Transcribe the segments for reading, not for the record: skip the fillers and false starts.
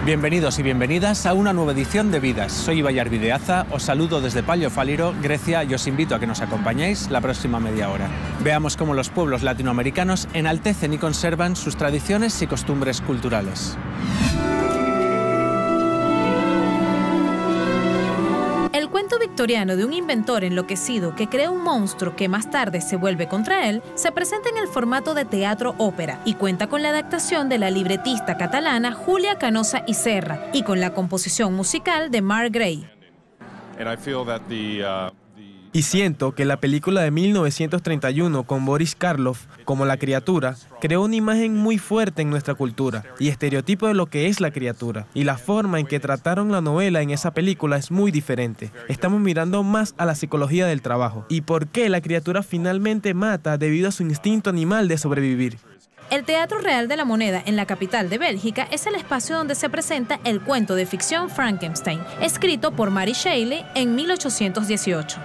Bienvenidos y bienvenidas a una nueva edición de Vidas. Soy Ibai Arbideaza, os saludo desde Palio Faliro, Grecia, y os invito a que nos acompañéis la próxima media hora. Veamos cómo los pueblos latinoamericanos enaltecen y conservan sus tradiciones y costumbres culturales. El cuento victoriano de un inventor enloquecido que crea un monstruo que más tarde se vuelve contra él se presenta en el formato de teatro-ópera y cuenta con la adaptación de la libretista catalana Julia Canosa y Serra y con la composición musical de Mark Gray. Y siento que la película de 1931 con Boris Karloff como La criatura creó una imagen muy fuerte en nuestra cultura y estereotipo de lo que es la criatura. Y la forma en que trataron la novela en esa película es muy diferente. Estamos mirando más a la psicología del trabajo y por qué la criatura finalmente mata debido a su instinto animal de sobrevivir. El Teatro Real de la Moneda en la capital de Bélgica es el espacio donde se presenta el cuento de ficción Frankenstein, escrito por Mary Shelley en 1818.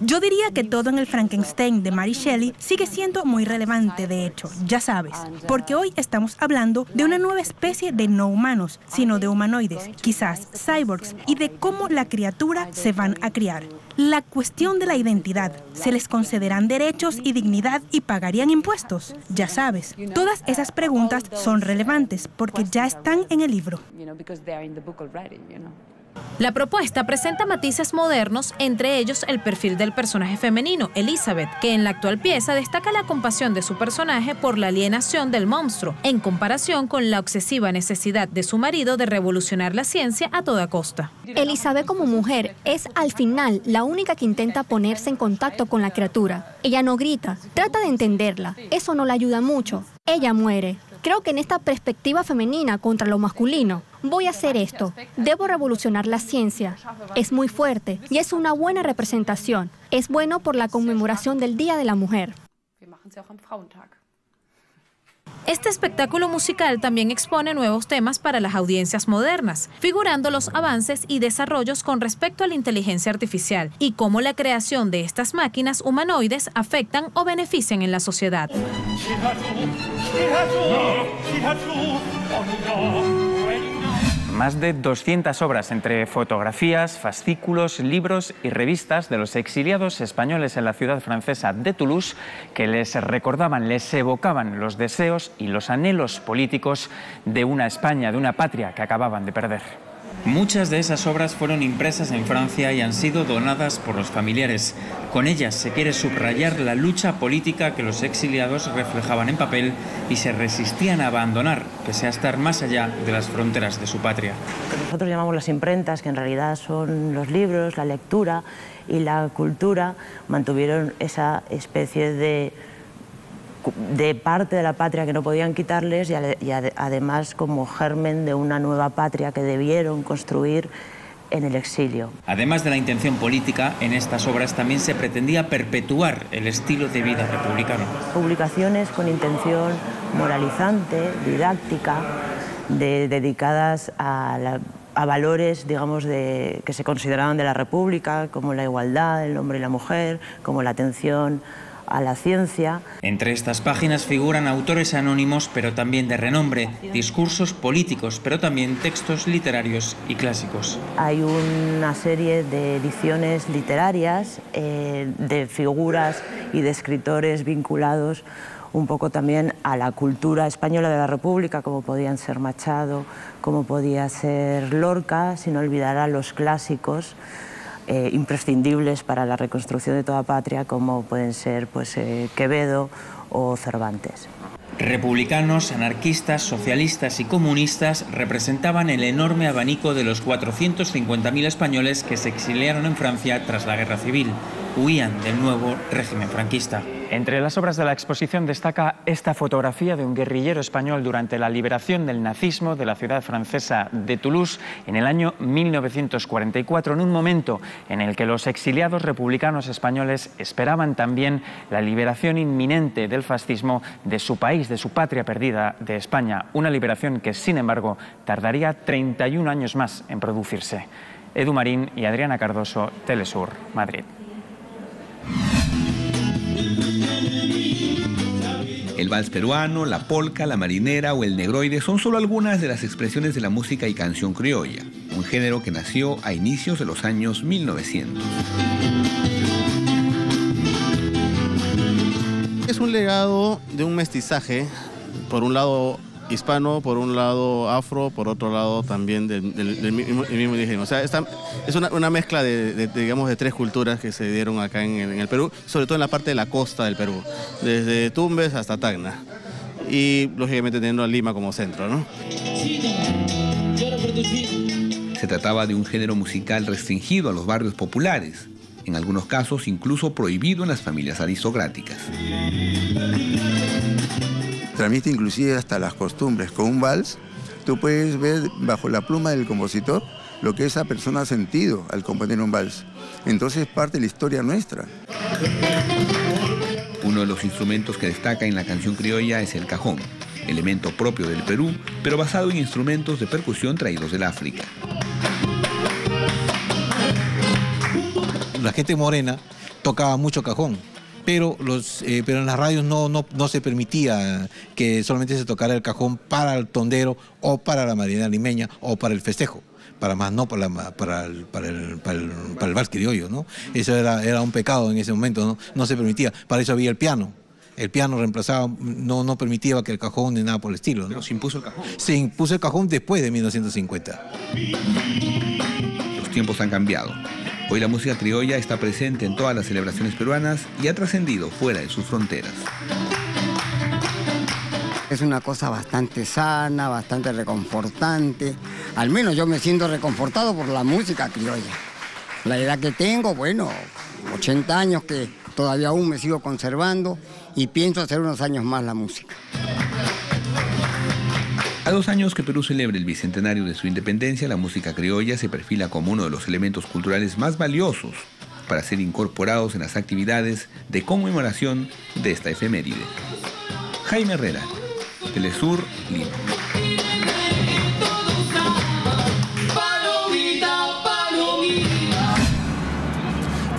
Yo diría que todo en el Frankenstein de Mary Shelley sigue siendo muy relevante, de hecho, ya sabes, porque hoy estamos hablando de una nueva especie de no humanos, sino de humanoides, quizás cyborgs, y de cómo la criatura se van a criar. La cuestión de la identidad, ¿se les concederán derechos y dignidad y pagarían impuestos? Ya sabes, todas esas preguntas son relevantes porque ya están en el libro. La propuesta presenta matices modernos, entre ellos el perfil del personaje femenino, Elizabeth, que en la actual pieza destaca la compasión de su personaje por la alienación del monstruo, en comparación con la obsesiva necesidad de su marido de revolucionar la ciencia a toda costa. Elizabeth como mujer es al final la única que intenta ponerse en contacto con la criatura. Ella no grita, trata de entenderla. Eso no la ayuda mucho. Ella muere. Creo que en esta perspectiva femenina contra lo masculino, voy a hacer esto. Debo revolucionar la ciencia. Es muy fuerte y es una buena representación. Es bueno por la conmemoración del Día de la Mujer. Este espectáculo musical también expone nuevos temas para las audiencias modernas, figurando los avances y desarrollos con respecto a la inteligencia artificial y cómo la creación de estas máquinas humanoides afectan o benefician en la sociedad. Más de 200 obras entre fotografías, fascículos, libros y revistas de los exiliados españoles en la ciudad francesa de Toulouse que les recordaban, les evocaban los deseos y los anhelos políticos de una España, de una patria que acababan de perder. Muchas de esas obras fueron impresas en Francia y han sido donadas por los familiares. Con ellas se quiere subrayar la lucha política que los exiliados reflejaban en papel y se resistían a abandonar, pese a estar más allá de las fronteras de su patria. Lo que nosotros llamamos las imprentas, que en realidad son los libros, la lectura y la cultura, mantuvieron esa especie de parte de la patria que no podían quitarles y además como germen de una nueva patria que debieron construir en el exilio. Además de la intención política, en estas obras también se pretendía perpetuar el estilo de vida republicano. Publicaciones con intención moralizante, didáctica, dedicadas a valores, digamos, que se consideraban de la República, como la igualdad, el hombre y la mujer, como la atención a la ciencia. Entre estas páginas figuran autores anónimos, pero también de renombre, discursos políticos, pero también textos literarios y clásicos. Hay una serie de ediciones literarias de figuras y de escritores vinculados un poco también a la cultura española de la República, como podían ser Machado, como podía ser Lorca, sin olvidar a los clásicos imprescindibles para la reconstrucción de toda patria, como pueden ser Quevedo o Cervantes. Republicanos, anarquistas, socialistas y comunistas representaban el enorme abanico de los 450.000 españoles que se exiliaron en Francia tras la Guerra Civil. Huían del nuevo régimen franquista. Entre las obras de la exposición destaca esta fotografía de un guerrillero español durante la liberación del nazismo de la ciudad francesa de Toulouse en el año 1944, en un momento en el que los exiliados republicanos españoles esperaban también la liberación inminente del fascismo de su país, de su patria perdida, de España. Una liberación que, sin embargo, tardaría 31 años más en producirse. Edu Marín y Adriana Cardoso, Telesur, Madrid. El vals peruano, la polca, la marinera o el negroide son solo algunas de las expresiones de la música y canción criolla, un género que nació a inicios de los años 1900. Es un legado de un mestizaje, por un lado hispano, por un lado afro, por otro lado también del mismo indígena. O sea, es una mezcla digamos, de tres culturas que se dieron acá en el Perú, sobre todo en la parte de la costa del Perú, desde Tumbes hasta Tacna, y lógicamente teniendo a Lima como centro, ¿no? Se trataba de un género musical restringido a los barrios populares, en algunos casos incluso prohibido en las familias aristocráticas. Transmite inclusive hasta las costumbres. Con un vals, tú puedes ver bajo la pluma del compositor lo que esa persona ha sentido al componer un vals. Entonces parte de la historia nuestra. Uno de los instrumentos que destaca en la canción criolla es el cajón, elemento propio del Perú, pero basado en instrumentos de percusión traídos del África. La gente morena tocaba mucho cajón. Pero en las radios no se permitía que solamente se tocara el cajón para el tondero o para la marinera limeña o para el festejo, para más no para el vals criollo, ¿no? Eso era un pecado en ese momento, no se permitía. Para eso había el piano. El piano reemplazaba, no permitía que el cajón ni nada por el estilo, ¿no? Pero se impuso el cajón. Se impuso el cajón después de 1950. Los tiempos han cambiado. Hoy la música criolla está presente en todas las celebraciones peruanas y ha trascendido fuera de sus fronteras. Es una cosa bastante sana, bastante reconfortante. Al menos yo me siento reconfortado por la música criolla. La edad que tengo, bueno, 80 años que todavía aún me sigo conservando y pienso hacer unos años más la música. A 2 años que Perú celebre el bicentenario de su independencia, la música criolla se perfila como uno de los elementos culturales más valiosos para ser incorporados en las actividades de conmemoración de esta efeméride. Jaime Herrera, Telesur, Lima.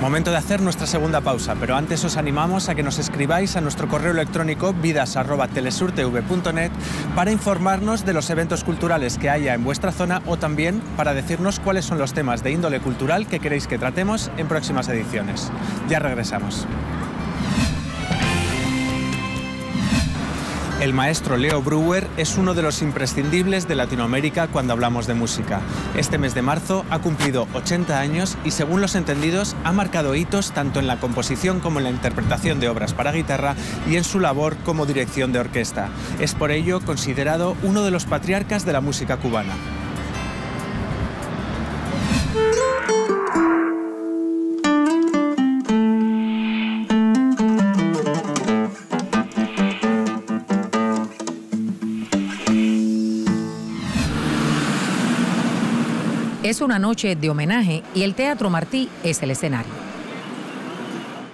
Momento de hacer nuestra segunda pausa, pero antes os animamos a que nos escribáis a nuestro correo electrónico vidas@telesurtv.net para informarnos de los eventos culturales que haya en vuestra zona o también para decirnos cuáles son los temas de índole cultural que queréis que tratemos en próximas ediciones. Ya regresamos. El maestro Leo Brouwer es uno de los imprescindibles de Latinoamérica cuando hablamos de música. Este mes de marzo ha cumplido 80 años y, según los entendidos, ha marcado hitos tanto en la composición como en la interpretación de obras para guitarra y en su labor como dirección de orquesta. Es por ello considerado uno de los patriarcas de la música cubana. Es una noche de homenaje y el Teatro Martí es el escenario.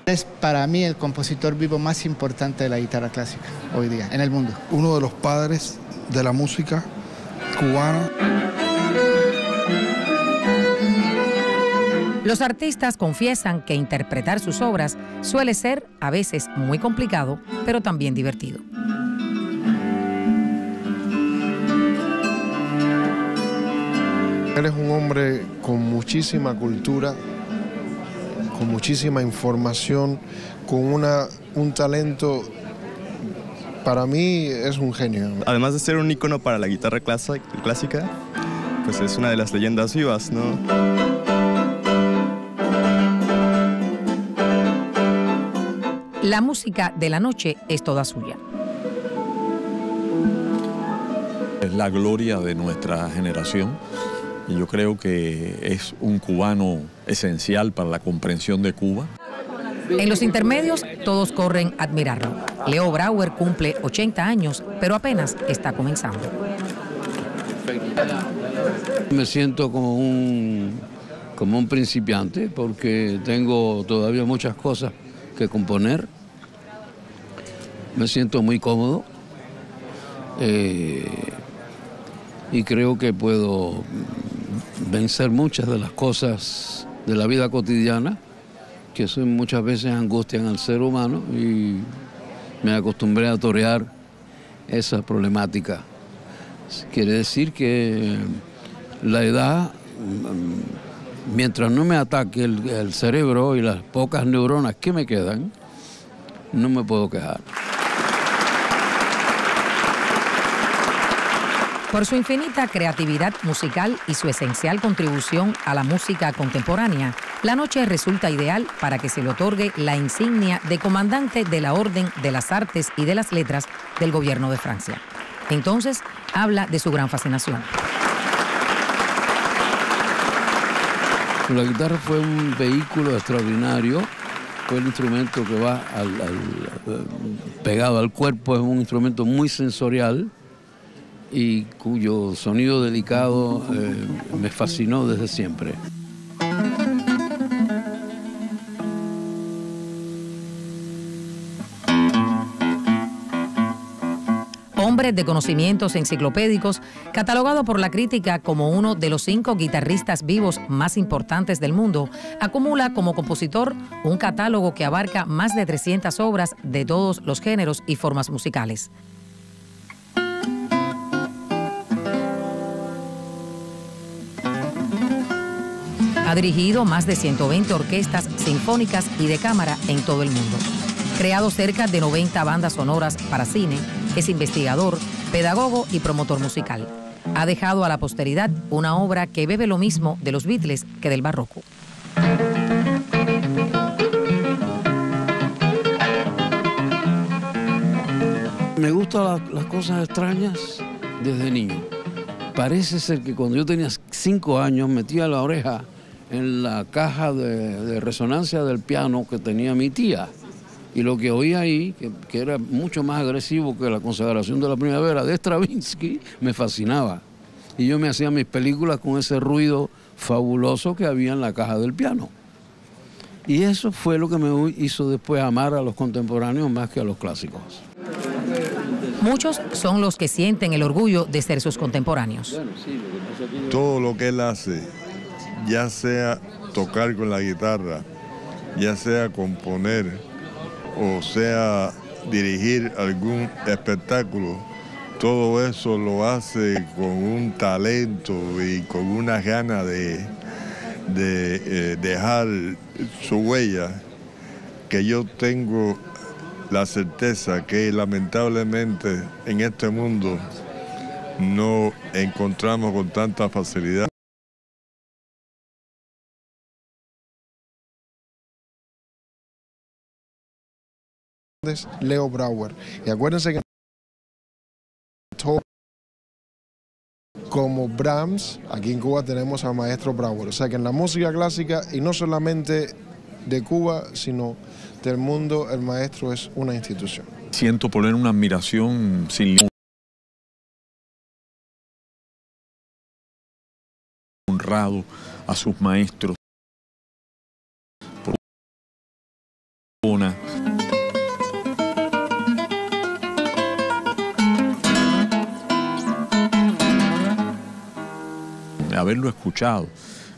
Es para mí el compositor vivo más importante de la guitarra clásica hoy día en el mundo. Uno de los padres de la música cubana. Los artistas confiesan que interpretar sus obras suele ser a veces muy complicado, pero también divertido. Él es un hombre con muchísima cultura, con muchísima información, con un talento. Para mí es un genio. Además de ser un ícono para la guitarra clásica, pues es una de las leyendas vivas, ¿no? La música de la noche es toda suya. Es la gloria de nuestra generación. Y yo creo que es un cubano esencial para la comprensión de Cuba. En los intermedios, todos corren a admirarlo. Leo Brouwer cumple 80 años, pero apenas está comenzando. Me siento como un principiante porque tengo todavía muchas cosas que componer. Me siento muy cómodo y creo que puedo vencer muchas de las cosas de la vida cotidiana que son muchas veces angustian al ser humano y me acostumbré a torear esa problemática. Quiere decir que la edad, mientras no me ataque el cerebro y las pocas neuronas que me quedan, no me puedo quejar. Por su infinita creatividad musical y su esencial contribución a la música contemporánea, la noche resulta ideal para que se le otorgue la insignia de comandante de la Orden de las Artes y de las Letras del Gobierno de Francia. Entonces, habla de su gran fascinación. La guitarra fue un vehículo extraordinario, fue el instrumento que va pegado al cuerpo, es un instrumento muy sensorial y cuyo sonido delicado me fascinó desde siempre. Hombre de conocimientos enciclopédicos, catalogado por la crítica como uno de los 5 guitarristas vivos más importantes del mundo, acumula como compositor un catálogo que abarca más de 300 obras de todos los géneros y formas musicales. Ha dirigido más de 120 orquestas sinfónicas y de cámara en todo el mundo. Creado cerca de 90 bandas sonoras para cine, es investigador, pedagogo y promotor musical. Ha dejado a la posteridad una obra que bebe lo mismo de los Beatles que del barroco. Me gustan las cosas extrañas desde niño. Parece ser que cuando yo tenía 5 años metía la oreja en la caja de resonancia del piano que tenía mi tía. Y lo que oía ahí, que era mucho más agresivo que la consagración de la primavera de Stravinsky, me fascinaba. Y yo me hacía mis películas con ese ruido fabuloso que había en la caja del piano. Y eso fue lo que me hizo después amar a los contemporáneos más que a los clásicos. Muchos son los que sienten el orgullo de ser sus contemporáneos. Todo lo que él hace, ya sea tocar con la guitarra, ya sea componer, o sea dirigir algún espectáculo, todo eso lo hace con un talento y con una gana de dejar su huella, que yo tengo la certeza que lamentablemente en este mundo no encontramos con tanta facilidad. Leo Brouwer. Y acuérdense que como Brahms, aquí en Cuba tenemos al maestro Brouwer. O sea que en la música clásica, y no solamente de Cuba, sino del mundo, el maestro es una institución. Siento por él una admiración sin límite. Honrado a sus maestros. Por una haberlo escuchado,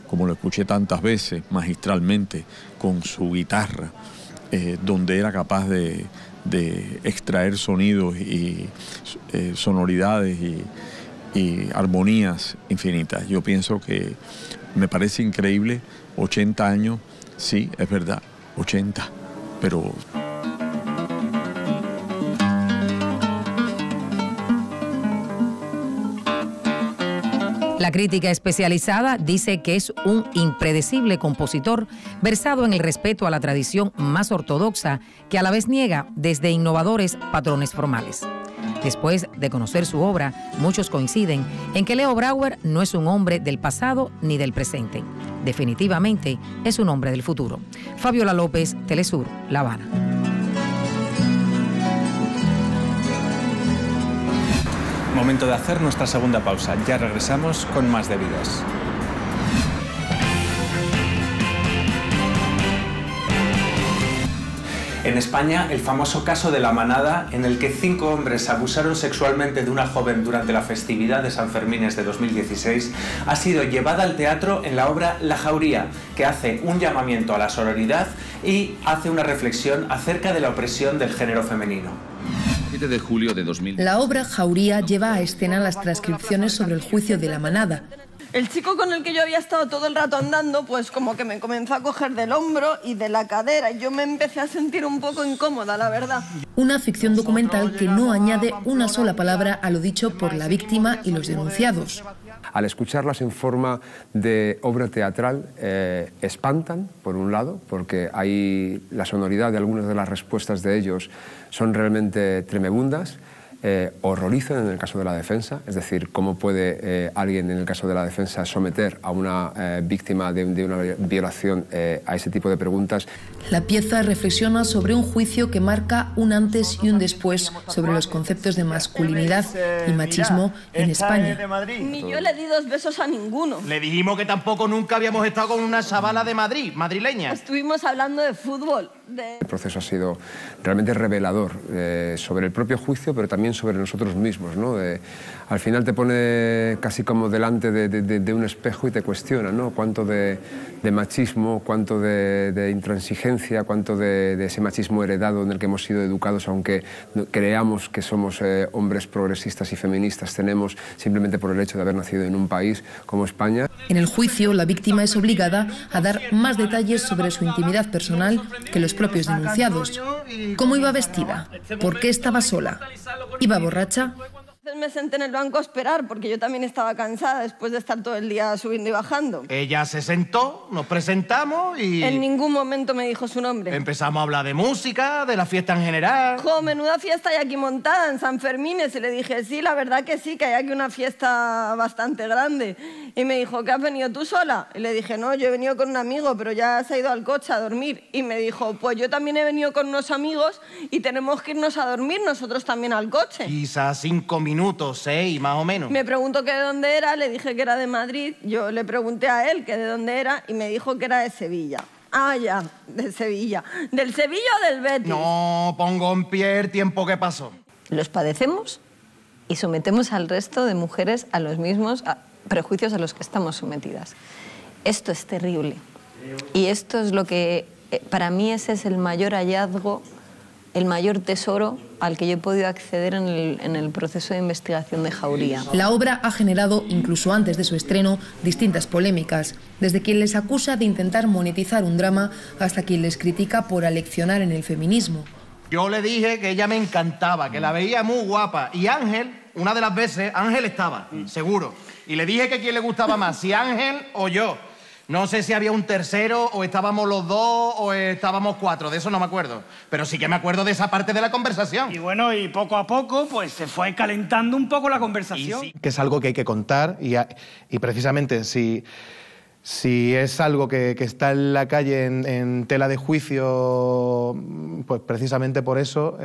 como lo escuché tantas veces, magistralmente, con su guitarra, donde era capaz de extraer sonidos y sonoridades y armonías infinitas. Yo pienso que me parece increíble, 80 años, sí, es verdad, 80, pero... La crítica especializada dice que es un impredecible compositor versado en el respeto a la tradición más ortodoxa que a la vez niega desde innovadores patrones formales. Después de conocer su obra, muchos coinciden en que Leo Brouwer no es un hombre del pasado ni del presente. Definitivamente es un hombre del futuro. Fabiola López, Telesur, La Habana. Momento de hacer nuestra segunda pausa. Ya regresamos con más de Vidas. En España, el famoso caso de La Manada, en el que 5 hombres abusaron sexualmente de una joven durante la festividad de San Fermines de 2016, ha sido llevada al teatro en la obra La Jauría, que hace un llamamiento a la sororidad y hace una reflexión acerca de la opresión del género femenino. 7 de julio de 2000. La obra Jauría lleva a escena las transcripciones sobre el juicio de La Manada. El chico con el que yo había estado todo el rato andando, pues como que me comenzó a coger del hombro y de la cadera. Y yo me empecé a sentir un poco incómoda, la verdad. Una ficción documental que no añade una sola palabra a lo dicho por la víctima y los denunciados. Al escucharlas en forma de obra teatral, espantan, por un lado, porque hay la sonoridad de algunas de las respuestas de ellos son realmente tremebundas. Horrorizan en el caso de la defensa, es decir, cómo puede alguien en el caso de la defensa someter a una víctima de una violación a ese tipo de preguntas. La pieza reflexiona sobre un juicio que marca un antes y un después sobre los conceptos de masculinidad y machismo en España. Ni yo le di 2 besos a ninguno. Le dijimos que tampoco nunca habíamos estado con una chavala de Madrid, madrileña. Estuvimos hablando de fútbol. El proceso ha sido realmente revelador sobre el propio juicio, pero también sobre nosotros mismos, ¿no? Al final te pone casi como delante de un espejo y te cuestiona, ¿no? Cuánto de machismo, cuánto de intransigencia, cuánto de ese machismo heredado en el que hemos sido educados, aunque creamos que somos hombres progresistas y feministas, tenemos simplemente por el hecho de haber nacido en un país como España. En el juicio, la víctima es obligada a dar más detalles sobre su intimidad personal que los propios denunciados. ¿Cómo iba vestida? ¿Por qué estaba sola? ¿Iba borracha? Me senté en el banco a esperar porque yo también estaba cansada después de estar todo el día subiendo y bajando. Ella se sentó, nos presentamos y... En ningún momento me dijo su nombre. Empezamos a hablar de música, de la fiesta en general. Jo, menuda fiesta hay aquí montada en San Fermines. Y le dije, sí, la verdad que sí, que hay aquí una fiesta bastante grande. Y me dijo, ¿qué has venido tú sola? Y le dije, no, yo he venido con un amigo, pero ya se ha ido al coche a dormir. Y me dijo, pues yo también he venido con unos amigos y tenemos que irnos a dormir nosotros también al coche. Quizás 5 minutos, 6, más o menos. Me preguntó que de dónde era, le dije que era de Madrid. Yo le pregunté a él que de dónde era y me dijo que era de Sevilla. Ah, ya, de Sevilla. ¿Del Sevilla o del Betis? No pongo en pie el tiempo que pasó. Los padecemos y sometemos al resto de mujeres a los mismos prejuicios a los que estamos sometidas. Esto es terrible. Y esto es lo que, para mí, ese es el mayor hallazgo, el mayor tesoro al que yo he podido acceder en el proceso de investigación de Jauría. La obra ha generado, incluso antes de su estreno, distintas polémicas, desde quien les acusa de intentar monetizar un drama hasta quien les critica por aleccionar en el feminismo. Yo le dije que ella me encantaba, que la veía muy guapa. Y Ángel, una de las veces, Ángel estaba, seguro. Y le dije que quién le gustaba más, si Ángel o yo. No sé si había un tercero, o estábamos los 2, o estábamos 4, de eso no me acuerdo. Pero sí que me acuerdo de esa parte de la conversación. Y bueno, y poco a poco, pues se fue calentando un poco la conversación. Sí. Que es algo que hay que contar y precisamente si es algo que está en la calle en tela de juicio, pues precisamente por eso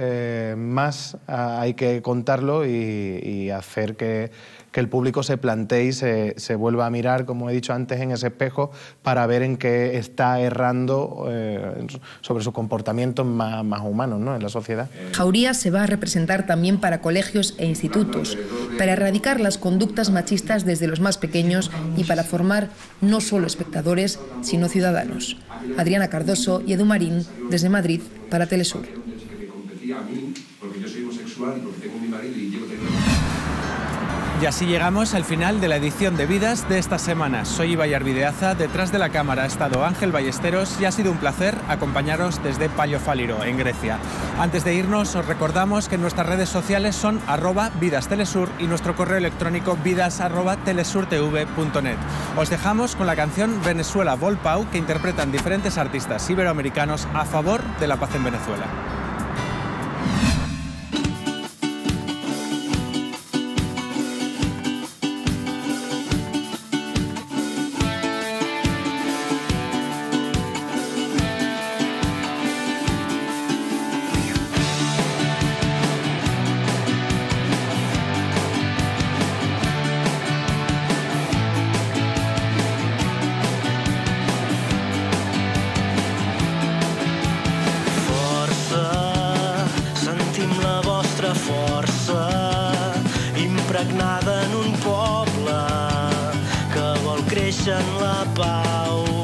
más hay que contarlo y hacer que el público se plantee y se vuelva a mirar, como he dicho antes, en ese espejo para ver en qué está errando sobre sus comportamientos más humanos, ¿no?, en la sociedad. Jauría se va a representar también para colegios e institutos, para erradicar las conductas machistas desde los más pequeños y para formar no solo espectadores, sino ciudadanos. Adriana Cardoso y Edu Marín, desde Madrid, para Telesur. Y así llegamos al final de la edición de Vidas de esta semana. Soy Ibai Videaza, detrás de la cámara ha estado Ángel Ballesteros y ha sido un placer acompañaros desde Pallofáliro, en Grecia. Antes de irnos, os recordamos que nuestras redes sociales son @vidastelesur y nuestro correo electrónico vidas@telesurtv.net. Os dejamos con la canción Venezuela Volpau, que interpretan diferentes artistas iberoamericanos a favor de la paz en Venezuela. impregnada en un poble que vol créixer en la pau.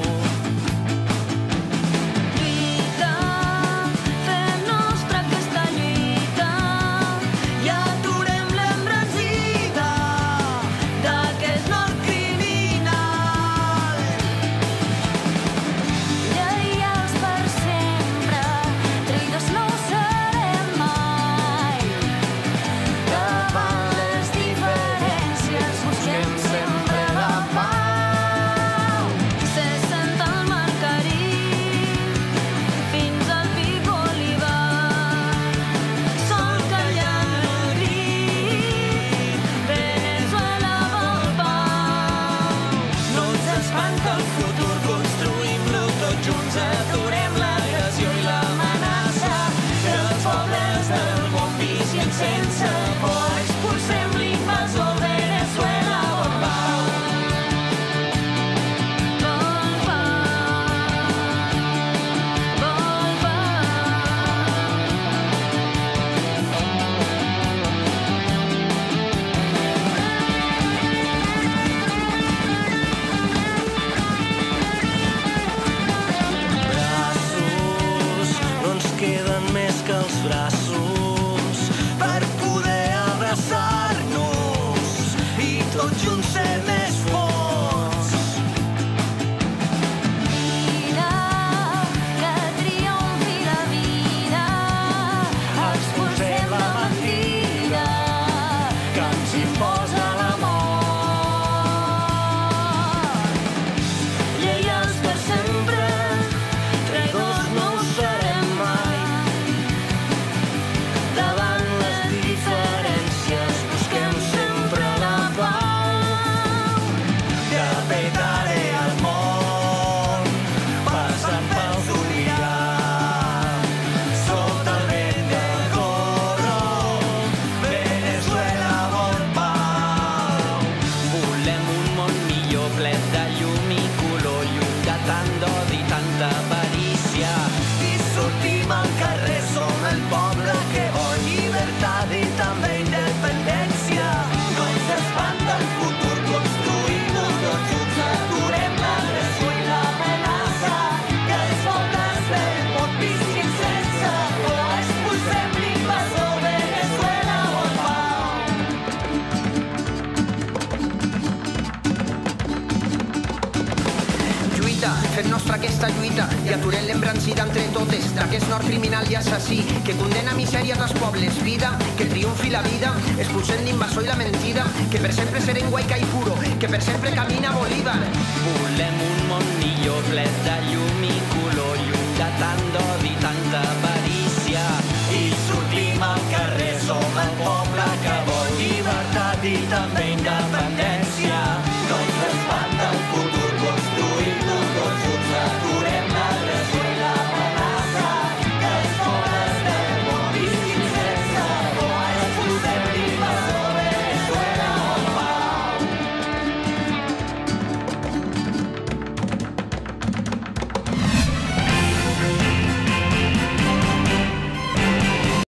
Fem nostra aquesta lluita i aturem l'embrancida entre totes d'aquest nord criminal i assassí que condena misèries als pobles, vida, que triomfi la vida, expulsem l'invasor i la mentida, que per sempre serem Guaica i Puro, que per sempre camina Bolívar. Volem un món millor, ple de llum i color, lluny de tant d'odi, tanta avarícia. I sortim al carrer, som el poble que vol llibertat i també independència.